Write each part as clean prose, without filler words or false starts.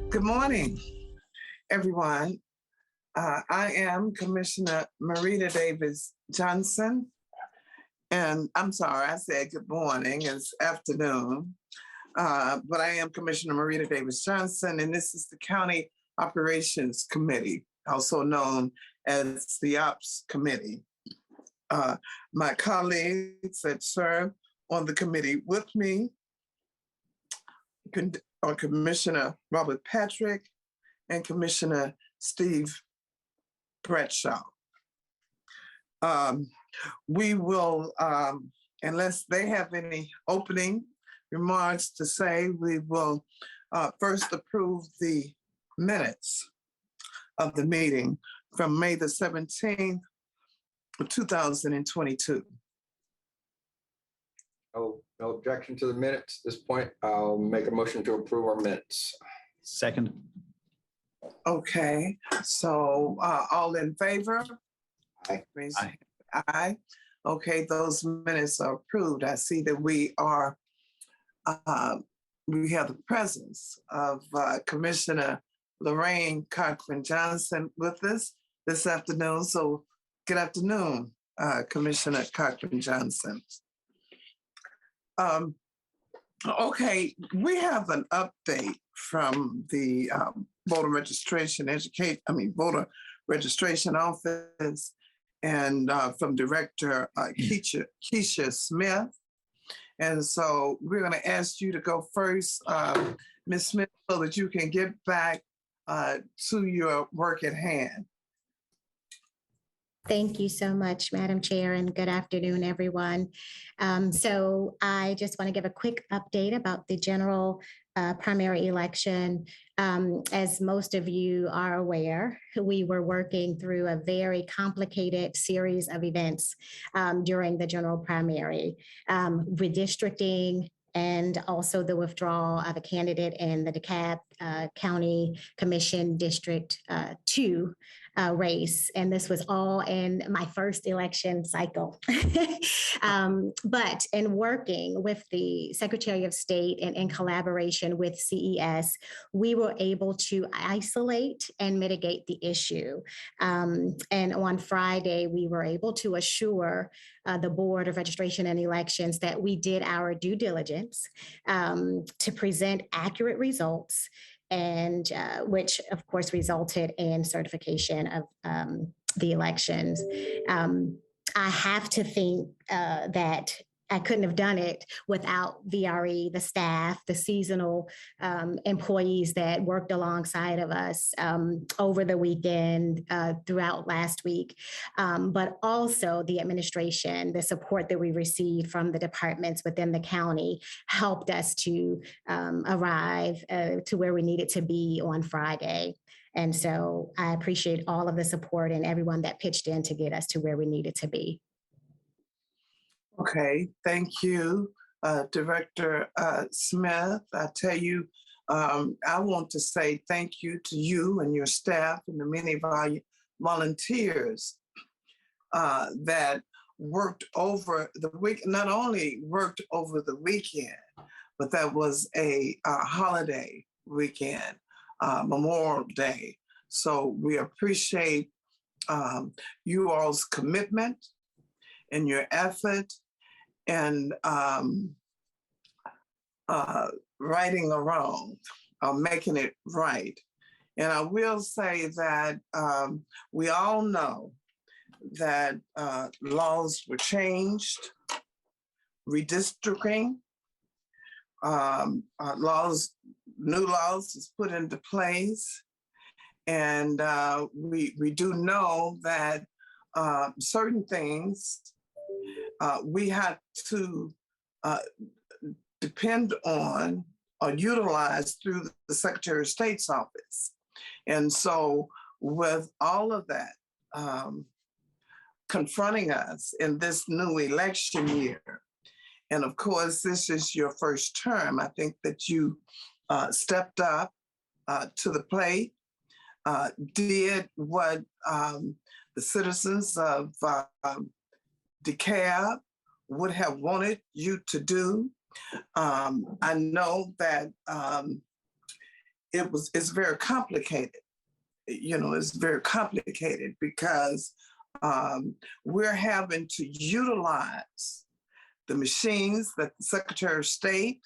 Good morning, everyone. I am Commissioner Marita Davis Johnson, and I'm sorry, I said good morning, it's afternoon, but I am Commissioner Marita Davis Johnson, and this is the County Operations Committee, also known as the Ops Committee. My colleagues that serve on the committee with me are Commissioner Robert Patrick and Commissioner Steve Bradshaw. We will, unless they have any opening remarks to say, we will first approve the minutes of the meeting from May the 17th, 2022. No objection to the minutes at this point. I'll make a motion to approve our minutes. Second. Okay, so all in favor? Aye. Aye. Okay, those minutes are approved. I see that we have the presence of Commissioner Lorraine Cochran Johnson with us this afternoon. So good afternoon, Commissioner Cochran Johnson. Okay, we have an update from the voter registration office, and from Director Keisha Smith. And so we're going to ask you to go first, Ms. Smith, so that you can get back to your work at hand. Thank you so much, Madam Chair, and good afternoon, everyone. So I just want to give a quick update about the general primary election. As most of you are aware, we were working through a very complicated series of events during the general primary, redistricting, and also the withdrawal of a candidate in the DeKalb County Commission District 2 race. And this was all in my first election cycle. But in working with the Secretary of State and in collaboration with CES, we were able to isolate and mitigate the issue. And on Friday, we were able to assure the Board of Registration and Elections that we did our due diligence to present accurate results, and which of course resulted in certification of the elections. I have to think that I couldn't have done it without VRE, the staff, the seasonal employees that worked alongside of us over the weekend, throughout last week, but also the administration, the support that we received from the departments within the county helped us to arrive to where we needed to be on Friday. And so I appreciate all of the support and everyone that pitched in to get us to where we needed to be. Okay, thank you, Director Smith. I tell you, I want to say thank you to you and your staff and the many volunteers that worked over the week, not only worked over the weekend, but that was a holiday weekend, Memorial Day. So we appreciate you all's commitment and your effort and righting a wrong, making it right. And I will say that we all know that laws were changed, redistricting, new laws is put into place. And we do know that certain things we have to depend on or utilize through the Secretary of State's office. And so with all of that confronting us in this new election year, and of course, this is your first term, I think that you stepped up to the plate, did what the citizens of DeKalb would have wanted you to do. I know that it's very complicated. It's very complicated because we're having to utilize the machines that the Secretary of State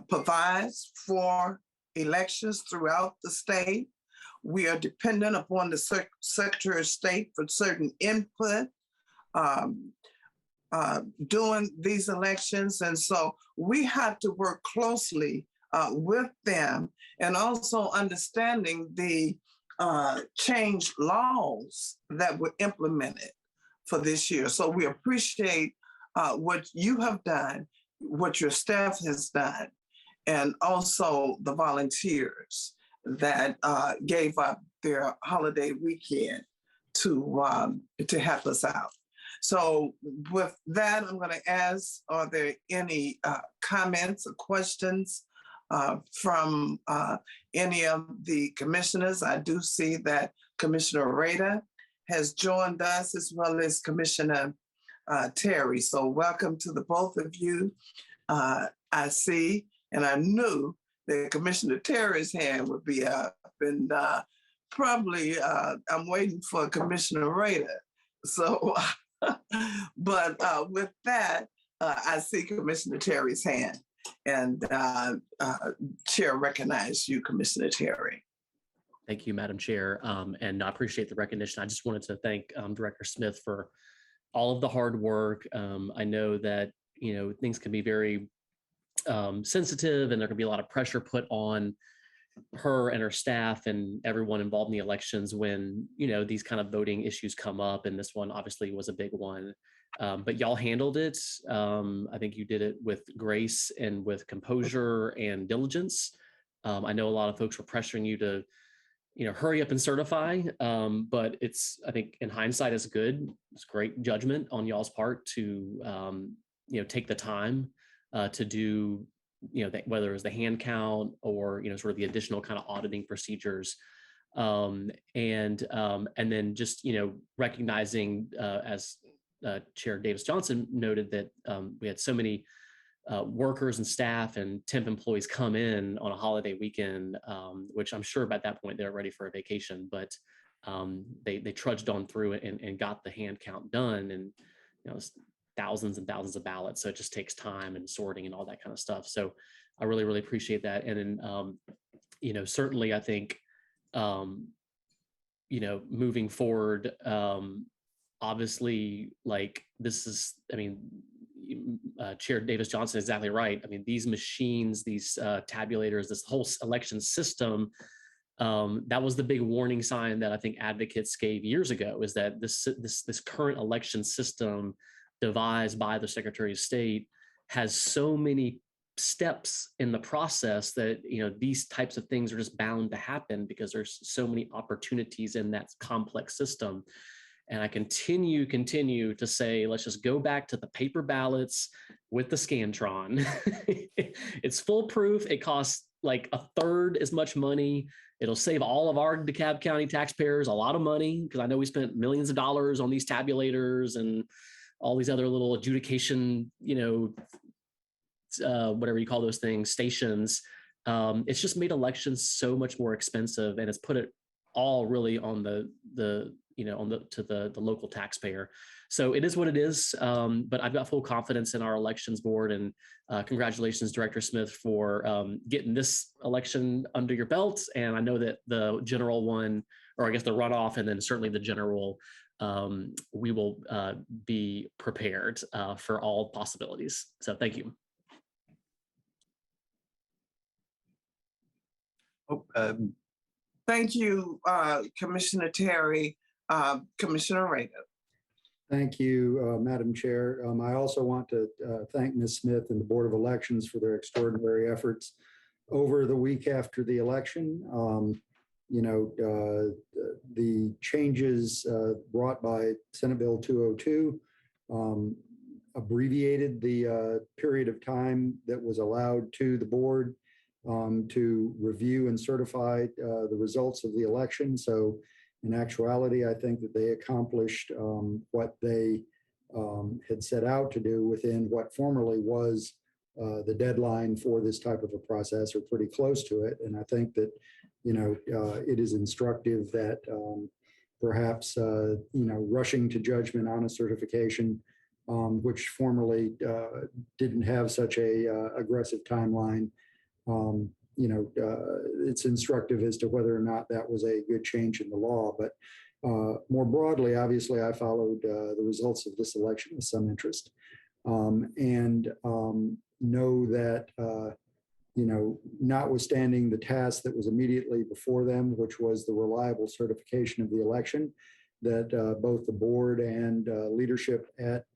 provides for elections throughout the state. We are dependent upon the Secretary of State for certain input um, during these elections. And so we have to work closely with them, and also understanding the changed laws that were implemented for this year. So we appreciate what you have done, what your staff has done, and also the volunteers that gave up their holiday weekend to help us out. So with that, I'm going to ask, are there any comments or questions from any of the commissioners? I do see that Commissioner Rada has joined us, as well as Commissioner Terry. So welcome to the both of you. I see, and I knew that Commissioner Terry's hand would be up, and probably I'm waiting for Commissioner Rada. So, but with that, I see Commissioner Terry's hand, and Chair recognizes you, Commissioner Terry. Thank you, Madam Chair, and I appreciate the recognition. I just wanted to thank Director Smith for all of the hard work. I know that things can be very sensitive, and there can be a lot of pressure put on her and her staff and everyone involved in the elections when these kind of voting issues come up, and this one obviously was a big one. But y'all handled it. I think you did it with grace and with composure and diligence. I know a lot of folks were pressuring you to hurry up and certify. But I think in hindsight, it's good. It's great judgment on y'all's part to, take the time to do, whether it was the hand count or, sort of the additional kind of auditing procedures. And then just, recognizing as Chair Davis Johnson noted that we had so many workers and staff and temp employees come in on a holiday weekend, which I'm sure by that point they're ready for a vacation, but they trudged on through it and got the hand count done, and thousands and thousands of ballots. So it just takes time and sorting and all that kind of stuff. So I really, really appreciate that. And then, certainly I think, moving forward, obviously, like this is, Chair Davis Johnson is exactly right. These machines, these tabulators, this whole election system, that was the big warning sign that I think advocates gave years ago, is that this current election system devised by the Secretary of State has so many steps in the process that these types of things are just bound to happen because there's so many opportunities in that complex system. And I continue to say, let's just go back to the paper ballots with the Scantron. It's foolproof. It costs like a third as much money. It'll save all of our DeKalb County taxpayers a lot of money, because I know we spent millions of dollars on these tabulators and all these other little adjudication, whatever you call those things, stations. It's just made elections so much more expensive, and it's put it all really on the local taxpayer. So it is what it is. But I've got full confidence in our elections board, and congratulations, Director Smith, for getting this election under your belt. And I know that the general one, or I guess the runoff, and then certainly the general, we will be prepared for all possibilities. So thank you. Thank you, Commissioner Terry. Commissioner Rada. Thank you, Madam Chair. I also want to thank Ms. Smith and the Board of Elections for their extraordinary efforts over the week after the election. The changes brought by Senate Bill 202 abbreviated the period of time that was allowed to the board to review and certify the results of the election. So in actuality, I think that they accomplished what they had set out to do within what formerly was the deadline for this type of a process or pretty close to it. And I think that, it is instructive that perhaps, rushing to judgment on a certification, which formerly didn't have such a aggressive timeline. It's instructive as to whether or not that was a good change in the law. But more broadly, obviously, I followed the results of this election with some interest, and know that, notwithstanding the task that was immediately before them, which was the reliable certification of the election, that both the board and leadership at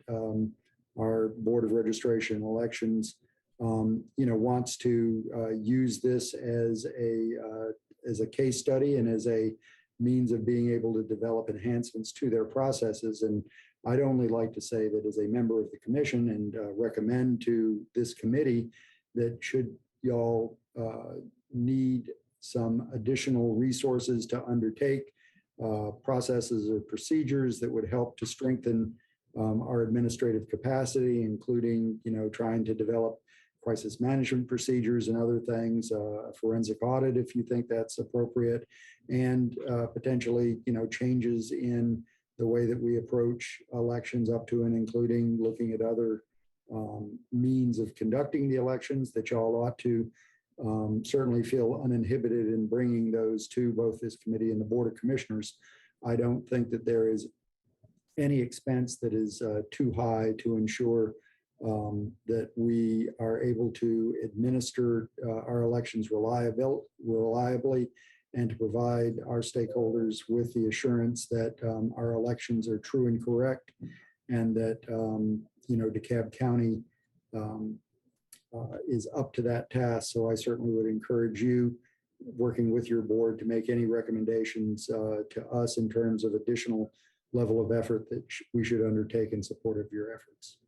our Board of Registration and Elections, wants to use this as a case study and as a means of being able to develop enhancements to their processes. And I'd only like to say that as a member of the commission and recommend to this committee that should y'all need some additional resources to undertake processes or procedures that would help to strengthen our administrative capacity, including, trying to develop crisis management procedures and other things, forensic audit, if you think that's appropriate, and potentially, changes in the way that we approach elections up to and including looking at other means of conducting the elections that y'all ought to certainly feel uninhibited in bringing those to both this committee and the Board of Commissioners. I don't think that there is any expense that is too high to ensure that we are able to administer our elections reliably and to provide our stakeholders with the assurance that our elections are true and correct, and that DeKalb County is up to that task. So I certainly would encourage you, working with your board, to make any recommendations to us in terms of additional level of effort that we should undertake in support of your efforts.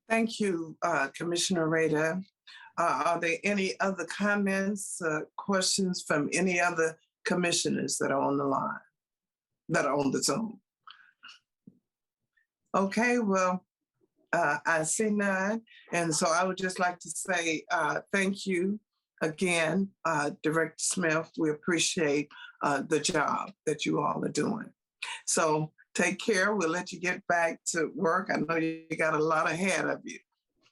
Thank you, Commissioner Rader. Are there any other comments, questions from any other commissioners that are on the line, that are on the Zoom? Okay, well, I see none. And so I would just like to say thank you again, Director Smith. We appreciate the job that you all are doing. So take care. We'll let you get back to work. I know you got a lot ahead of you.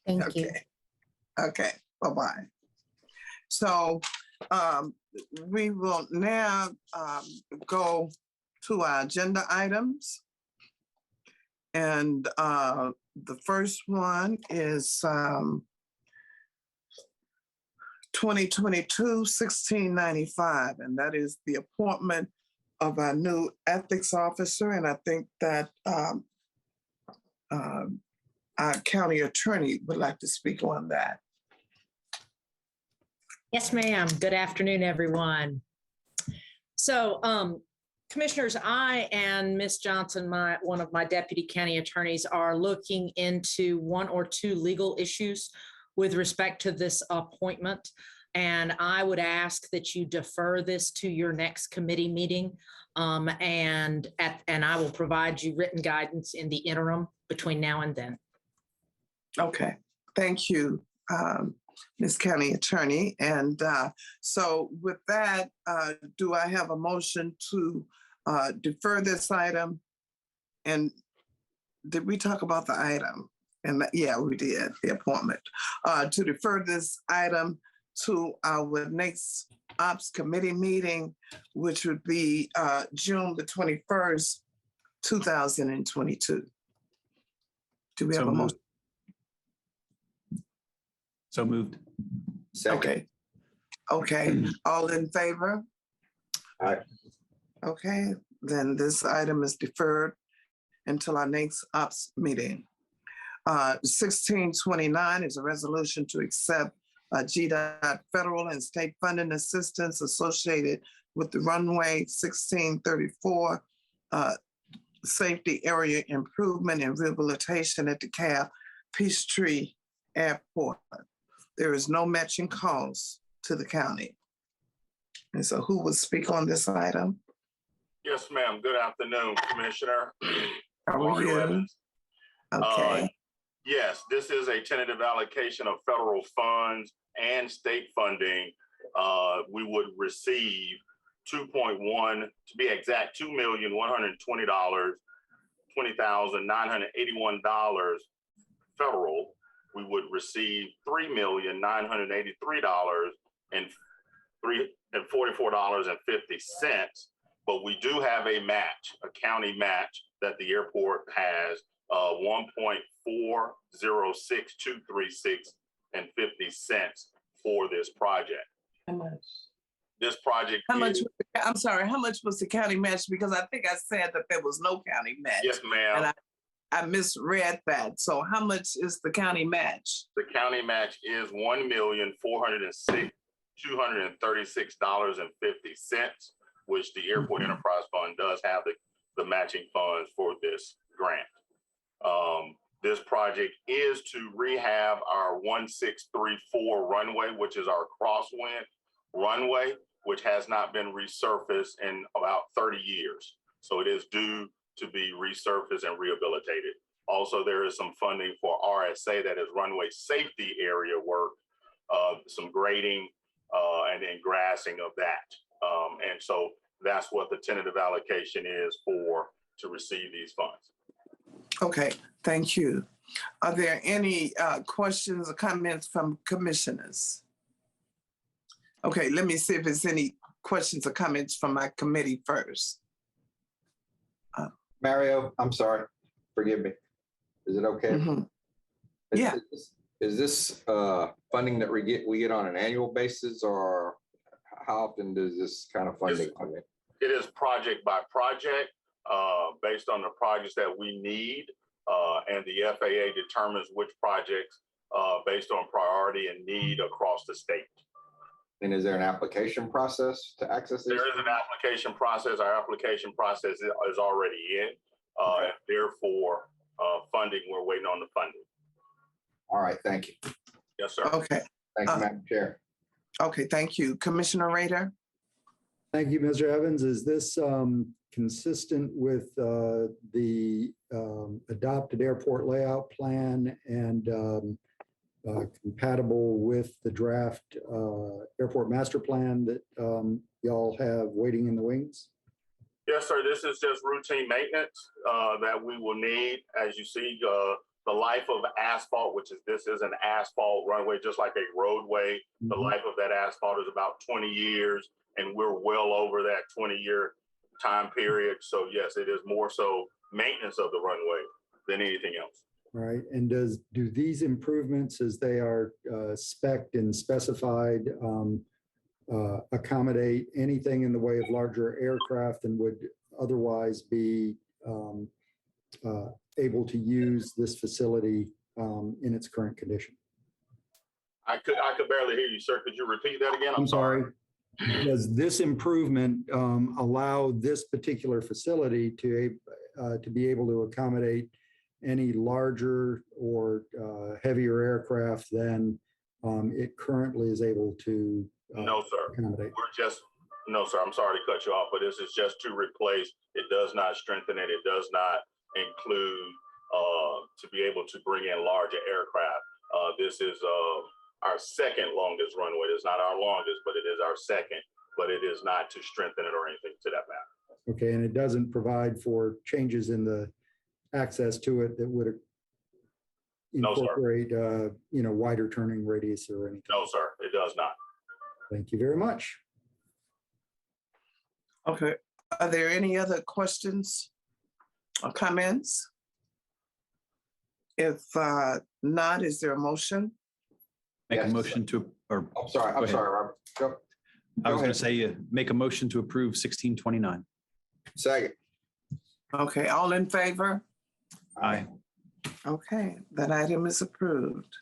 Thank you. Okay, bye-bye. So we will now go to our agenda items. And the first one is 2022-1695, and that is the appointment of our new ethics officer. And I think that our county attorney would like to speak on that. Yes, ma'am. Good afternoon, everyone. So, Commissioners, I and Ms. Johnson, one of my deputy county attorneys, are looking into one or two legal issues with respect to this appointment. And I would ask that you defer this to your next committee meeting. And I will provide you written guidance in the interim between now and then. Okay, thank you, Ms. County Attorney. And so with that, do I have a motion to defer this item? And did we talk about the item? And yeah, we did, the appointment. To defer this item to our next Ops Committee meeting, which would be June the 21st, 2022. Do we have a motion? So moved. Second. Okay, all in favor? Aye. Okay, then this item is deferred until our next Ops meeting. 1629 is a resolution to accept GDOT federal and state funding assistance associated with the runway 1634 safety area improvement and rehabilitation at DeKalb Peachtree Airport. There is no matching cost to the county. And so who will speak on this item? Yes, ma'am. Good afternoon, Commissioner. How are you? Okay. Yes, this is a tentative allocation of federal funds and state funding. We would receive 2.1, to be exact, $2,120,981 federal. We would receive $3,983.44.50. But we do have a match, a county match that the airport has, 1.406236.50 for this project. How much? This project How much? is, I'm sorry. How much was the county match? Because I think I said that there was no county match. yes, ma'am. And I misread that. So how much is the county match? The county match is $1,406,236.50, which the Airport Enterprise Fund does have the matching funds for this grant. This project is to rehab our 1634 runway, which is our crosswind runway, which has not been resurfaced in about 30 years. So it is due to be resurfaced and rehabilitated. Also, there is some funding for RSA, that is runway safety area work, some grading and then grassing of that. And so that's what the tentative allocation is for to receive these funds. Okay, thank you. Are there any questions or comments from commissioners? Okay, let me see if there's any questions or comments from my committee first. Mario, I'm sorry, forgive me. Is it okay? Mhm. Yeah. Is this funding that we get on an annual basis, or how often does this kind of funding come in? It is project by project, based on the projects that we need. And the FAA determines which projects based on priority and need across the state. And is there an application process to access this? There is an application process. Our application process is already in. And therefore, funding, we're waiting on the funding. All right, thank you. Yes, sir. Okay, Thank you, Madam Chair. okay, thank you. Commissioner Rader? Thank you, Mr. Evans. Is this consistent with the adopted airport layout plan and compatible with the draft airport master plan that y'all have waiting in the wings? Yes, sir. This is just routine maintenance that we will need. As you see, the life of asphalt, this is an asphalt runway, just like a roadway. The life of that asphalt is about 20 years, and we're well over that 20-year time period. So yes, it is more so maintenance of the runway than anything else. Right. And do these improvements, as they are spec'd and specified, accommodate anything in the way of larger aircraft and would otherwise be able to use this facility in its current condition? I could barely hear you, sir. Could you repeat that again? I'm sorry. Does this improvement allow this particular facility to be able to accommodate any larger or heavier aircraft than it currently is able to No, sir. accommodate? No, sir. I'm sorry to cut you off, but this is just to replace. It does not strengthen it. It does not include to be able to bring in larger aircraft. This is our second longest runway. It's not our longest, but it is our second, but it is not to strengthen it or anything to that matter. Okay, and it doesn't provide for changes in the access to it that would No, sir. incorporate, wider turning radius or anything? No, sir. It does not. Thank you very much. Okay, are there any other questions or comments? If not, is there a motion? Make a Yes. motion to, or I'm sorry, Go ahead. Robert. Go I was going ahead. to say, make a motion to approve 1629. Second. Okay, all in favor? Aye. Okay, that item is approved.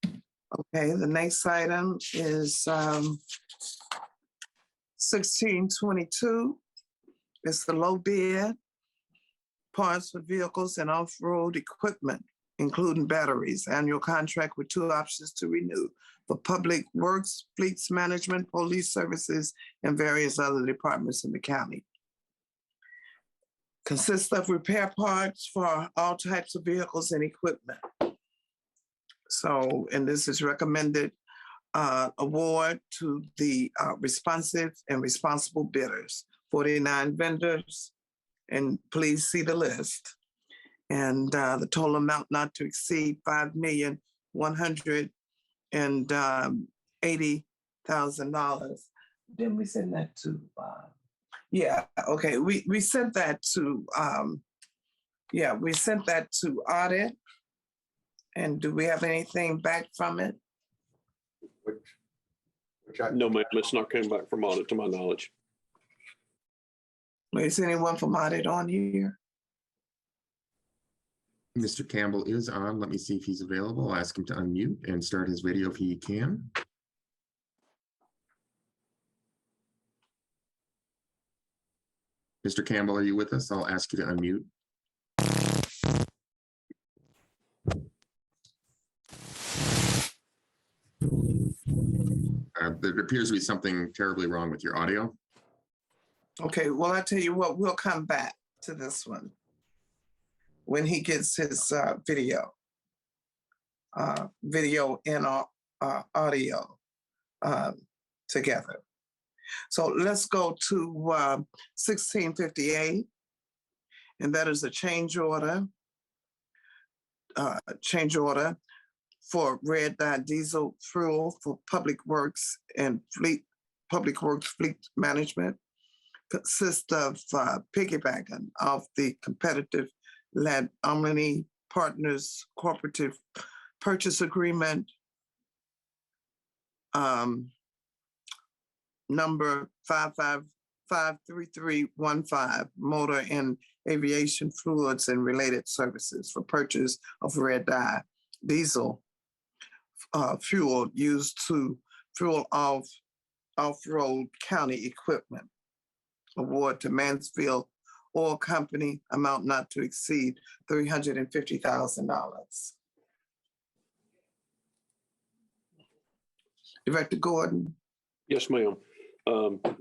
Okay, the next item is 1622. It's the low bid parts for vehicles and off-road equipment, including batteries. Annual contract with 2 options to renew for public works, fleets management, police services, and various other departments in the county. consists of repair parts for all types of vehicles and equipment. So, and this is recommended award to the responsive and responsible bidders, 49 vendors, and please see the list. And the total amount not to exceed $5,180,000. Didn't we send that to? Yeah, okay. We sent that to. We sent that to audit. And do we have anything back from it? No, ma'am, it's not came back from audit to my knowledge. Is anyone from audit on here? Mr. Campbell is on. Let me see if he's available. I'll ask him to unmute and start his video if he can. Mr. Campbell, are you with us? I'll ask you to unmute. There appears to be something terribly wrong with your audio. Okay, well, I tell you what, we'll come back to this one when he gets his video and audio together. So let's go to 1658, and that is a change order for red dye diesel fuel for public works fleet management. Consists of piggybacking off the competitive led Omni Partners Cooperative Purchase Agreement number 5553315, motor and aviation fluids and related services for purchase of red dye diesel fuel used to fuel off-road county equipment. Award to Mansfield Oil Company, amount not to exceed $350,000. Director Gordon. Yes, ma'am.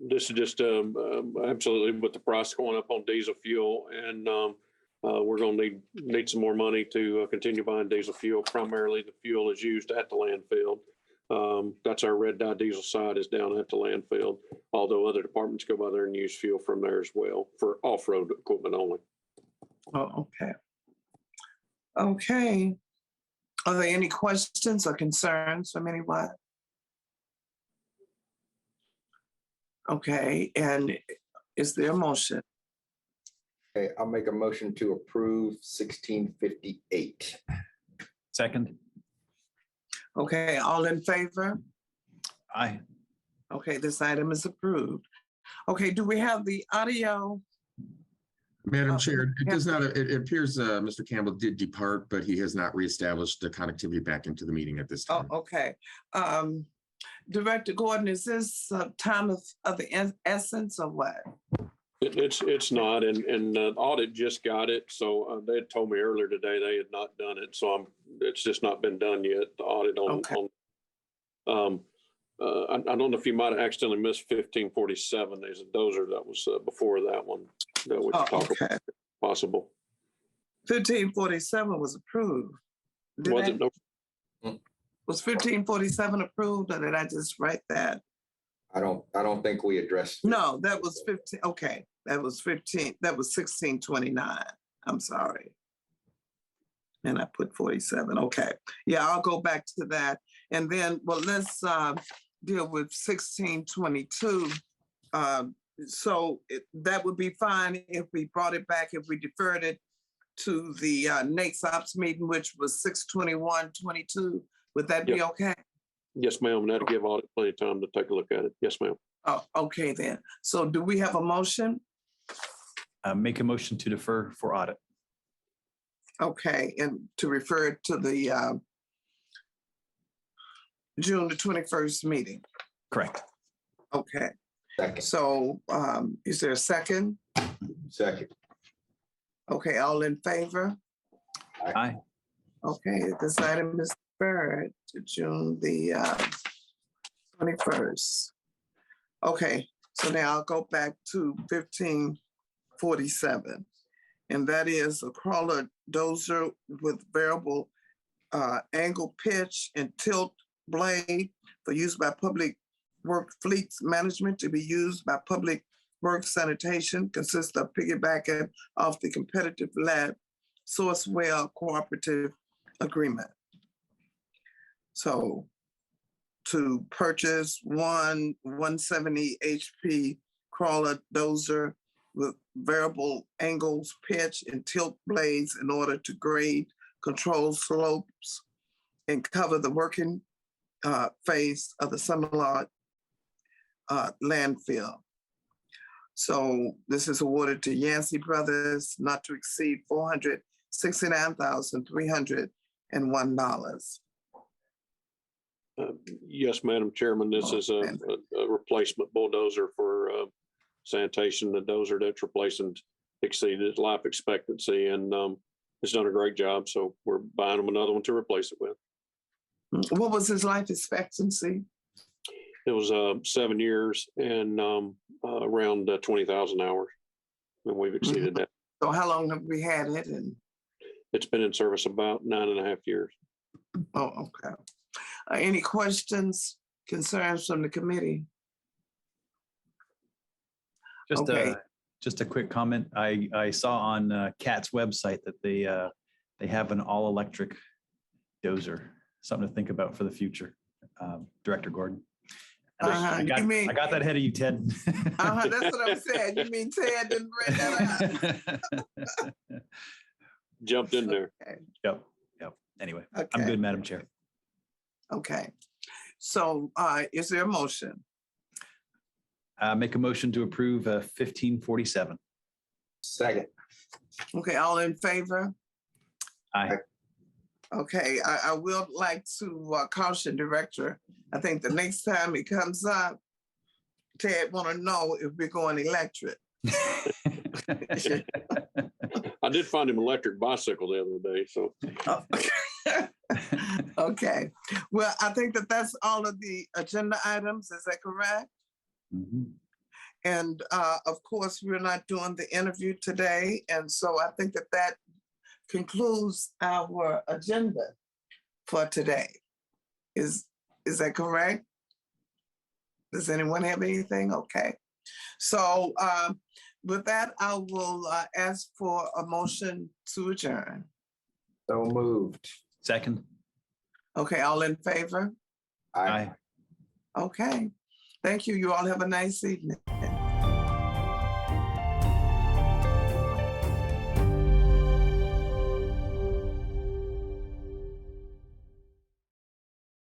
This is just absolutely with the price going up on diesel fuel, and we're going to need some more money to continue buying diesel fuel. Primarily, the fuel is used at the landfill. That's our red dye diesel side is down at the landfill, although other departments go by there and use fuel from there as well for off-road equipment only. Oh, okay. Okay. Are there any questions or concerns from anyone? Okay, and is there a motion? Okay, I'll make a motion to approve 1658. Second. Okay, all in favor? Aye. Okay, this item is approved. Okay, do we have the audio? Madam Chair, it does not, it appears Mr. Campbell did depart, but he has not reestablished the connectivity back into the meeting at this Oh, time. okay. Director Gordon, is this time of the essence or what? It's not, and audit just got it. So they had told me earlier today they had not done it. So it's just not been done yet. The audit on, Okay. I don't know if you might have accidentally missed 1547. There's a dozer that was before that one that we talked Okay. about possible. 1547 was approved. Was it? No, Was 1547 approved, or did I just write that? I don't think we addressed. No, that was 15. Okay, that was 15. That was 1629. I'm sorry. And I put 47. Okay. Yeah, I'll go back to that. And then, well, let's deal with 1622. So that would be fine if we brought it back, if we deferred it to the next ops meeting, which was 6/21/22. Would that be okay? yes, ma'am. That'll give audit plenty of time to take a look at it. Yes, ma'am. Oh, okay then. So do we have a motion? Make a motion to defer for audit. Okay, and to refer it to the June the 21st meeting. Correct. Okay, Second. so is there a second? Second. Okay, all in favor? Aye. Okay, this item is deferred to June the 21st. Okay, so now I'll go back to 1547. and that is a crawler dozer with variable angle pitch and tilt blade for use by public work fleets management to be used by public work sanitation, consists of piggybacking off the competitive lab Sourcewell cooperative agreement. So to purchase one 170 HP crawler dozer with variable angles, pitch, and tilt blades in order to grade, control slopes, and cover the working phase of the Summerlot landfill. So this is awarded to Yancey Brothers not to exceed $469,301. Yes, Madam Chairman, this is a replacement bulldozer for sanitation. The dozer that's replacing exceeded its life expectancy, and it's done a great job. So we're buying them another one to replace it with. What was his life expectancy? It was 7 years and around 20,000 hours, and we've exceeded that. So how long have we had it? And It's been in service about 9.5 years. oh, okay. Any questions, concerns from the committee? Okay. Just a quick comment. I saw on CAT's website that they have an all-electric dozer, something to think about for the future. Director Gordon. I got that ahead of you, Ted. That's what I'm saying. You mean Ted didn't bring that up? Jumped in there. Okay. Yep. Anyway, I'm Okay. good, Madam Chair. Okay. So is there a motion? Make a motion to approve 1547. Second. Okay, all in favor? Aye. Okay, I will like to caution Director. I think the next time it comes up, Ted want to know if we're going electric. I did find him electric bicycle the other day, so. Okay, well, I think that's all of the agenda items. Is that correct? Mhm. And of course, we're not doing the interview today. And so I think that concludes our agenda for today. Is that correct? Does anyone have anything? Okay. So with that, I will ask for a motion to adjourn. So moved. Second. Okay, all in favor? Aye. Okay. Thank you. You all have a nice evening.